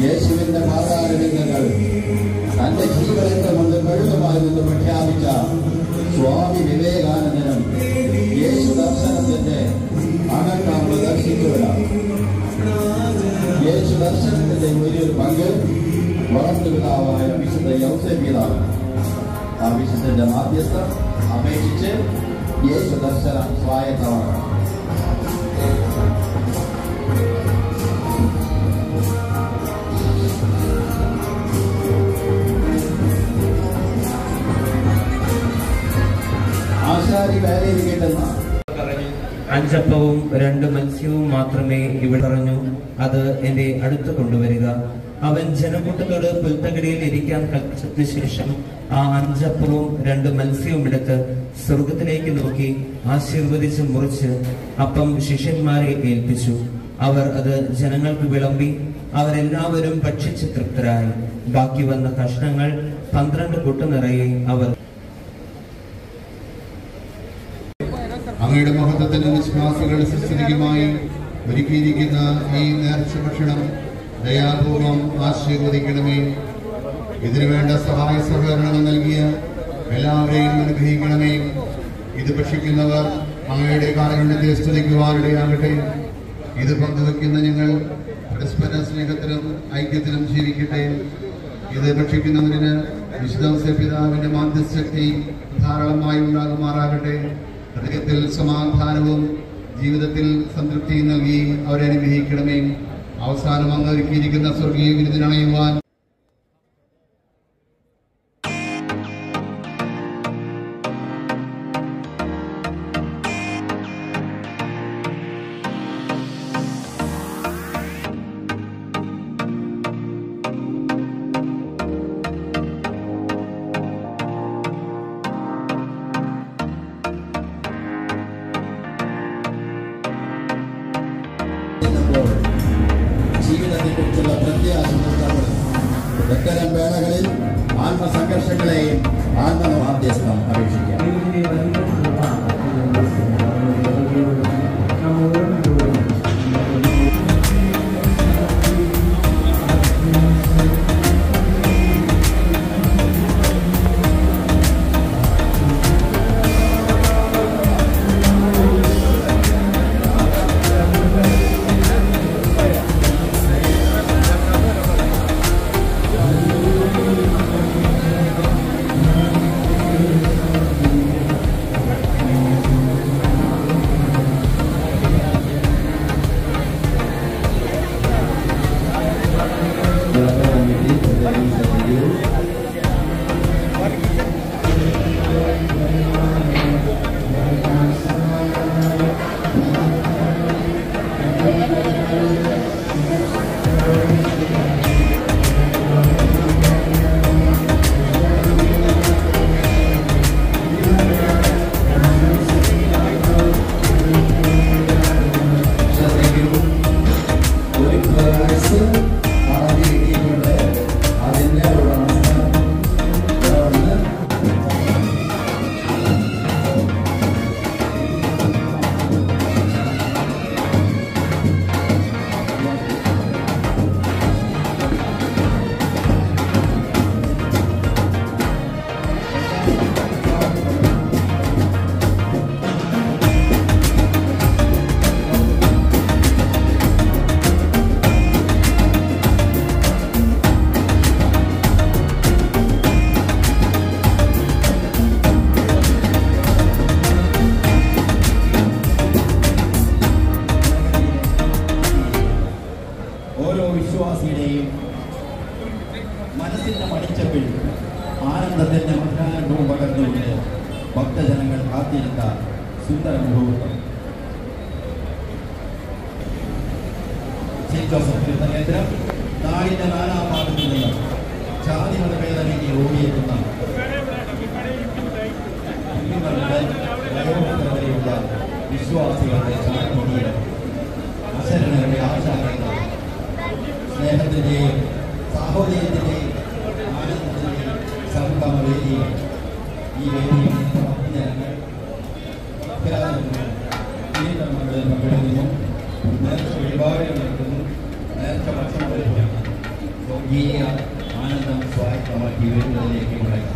യേശുവിന്റെ പാതാരവിന്ദങ്ങൾ തന്റെ ജീവരക്തമുണ്ട് കഴുകുമായി നിന്ന് പ്രഖ്യാപിച്ച സ്വാമി വിവേകാനന്ദനും യേശു ദർശനത്തിന്റെ അനക്കാമ്പ് ദർശിക്കുകയാണ്. യേശു ദർശനത്തിന്റെ വലിയൊരു പങ്ക് വളർത്തുപിതാവായ വിശുദ്ധ യൗസേപിതാവ്. ആ വിശുദ്ധന്റെ മാധ്യസ്ഥം അപേക്ഷിച്ച് യേശു ദർശനം സ്വായത്തമാണ്. ആശാരി വേലയിൽ കിട്ടുന്ന 5 അപ്പവും 2 മത്സ്യവും മാത്രമേ ഇവിടെ പറഞ്ഞു, അത് എന്റെ അടുത്ത് കൊണ്ടുവരിക. അവൻ ജനക്കൂട്ടത്തോട് പുൽത്തകിടിയിൽ ഇരിക്കാൻ കൽപ്പിച്ചതിനു ശേഷം ആ 5 അപ്പവും 2 മത്സ്യവും എടുത്ത് സ്വർഗത്തിലേക്ക് നോക്കി ആശീർവദിച്ച് മുറിച്ച് അപ്പം ശിഷ്യന്മാരെ ഏൽപ്പിച്ചു. അവർ അത് ജനങ്ങൾക്ക് വിളമ്പി. അവരെല്ലാവരും ഭക്ഷിച്ച് തൃപ്തരായി. ബാക്കി വന്ന കഷ്ണങ്ങൾ 12 കുട്ട നിറയെ അവർ അങ്ങയുടെ മഹത്വത്തിനും വിശ്വാസികളുടെ സുസ്ഥിതിക്കുമായി ഒരുക്കിയിരിക്കുന്ന ഈ നേർച്ച ഭക്ഷണം ദയാപൂർവം ആശീർവദിക്കണമേ. ഇതിനുവേണ്ട സഹായ സഹകരണങ്ങൾ നൽകിയ എല്ലാവരെയും അനുഗ്രഹിക്കണമേ. ഇത് ഭക്ഷിക്കുന്നവർ അങ്ങയുടെ കാരുണ്യത്തെ സ്തുതിക്കുവാനിടയാകട്ടെ. ഇത് പങ്കുവെക്കുന്ന ഞങ്ങൾ പരസ്പര സ്നേഹത്തിലും ഐക്യത്തിലും ജീവിക്കട്ടെ. ഇത് ഭക്ഷിക്കുന്നവരിന് വിശുദ്ധ പിതാവിന്റെ മാധ്യസ്ഥശക്തി ധാരാളമായി ഉണ്ടാകുമാറാകട്ടെ. ഹൃദയത്തിൽ സമാധാനവും ജീവിതത്തിൽ സംതൃപ്തിയും നൽകി അവരെ അനുഗ്രഹിക്കണമേ. അവസാനം അങ്ങ് ഒരുക്കിയിരിക്കുന്ന സ്വർഗീയ വിരുന്നിനണയുവാൻ ജീവിതത്തെക്കുറിച്ചുള്ള പ്രത്യാശ ഇത്തരം വേളകളിൽ ആത്മസംഘർഷങ്ങളെയും ആത്മമാധ്യസ്ഥം അപേക്ഷിക്കാം. ഓരോ വിശ്വാസിയുടെയും മനസ്സിന്റെ മടിച്ചപ്പിൽ ആനന്ദത്തിന്റെ മധ്യാനുഭവം പകർന്നുകൊണ്ട് ഭക്തജനങ്ങൾ കാത്തിരുന്ന സുന്ദര മുഹൂർത്തം. സെന്റ് ജോസഫ് തീർത്ഥകേന്ദ്രം നാടിന്റെ നാനാഭാഗത്തു നിന്ന് ജാതി മതഭേദമന്യേ ഓടിയെത്തുന്ന വരെയുള്ള വിശ്വാസികളുടെ ചാരമൊഴിയിലും അശരണരുടെ ആചാരങ്ങൾ സ്നേഹത്തിന്റെയും സാഹോദര്യത്തിന്റെയും ആനന്ദത്തിന്റെയും സംഗമ വേദിയിൽ ഈ വേദിയിൽ ഭക്തജനങ്ങൾ പങ്കെടുക്കുന്നു. നേർച്ച വഴിപാടുകൾ നടത്തുന്നു. നേർച്ച ഭക്ഷണം കഴിക്കുന്നു. ഈ ആനന്ദം സ്വായത്തമാക്കി വരുന്നതിലേക്ക് ഉണ്ടായി.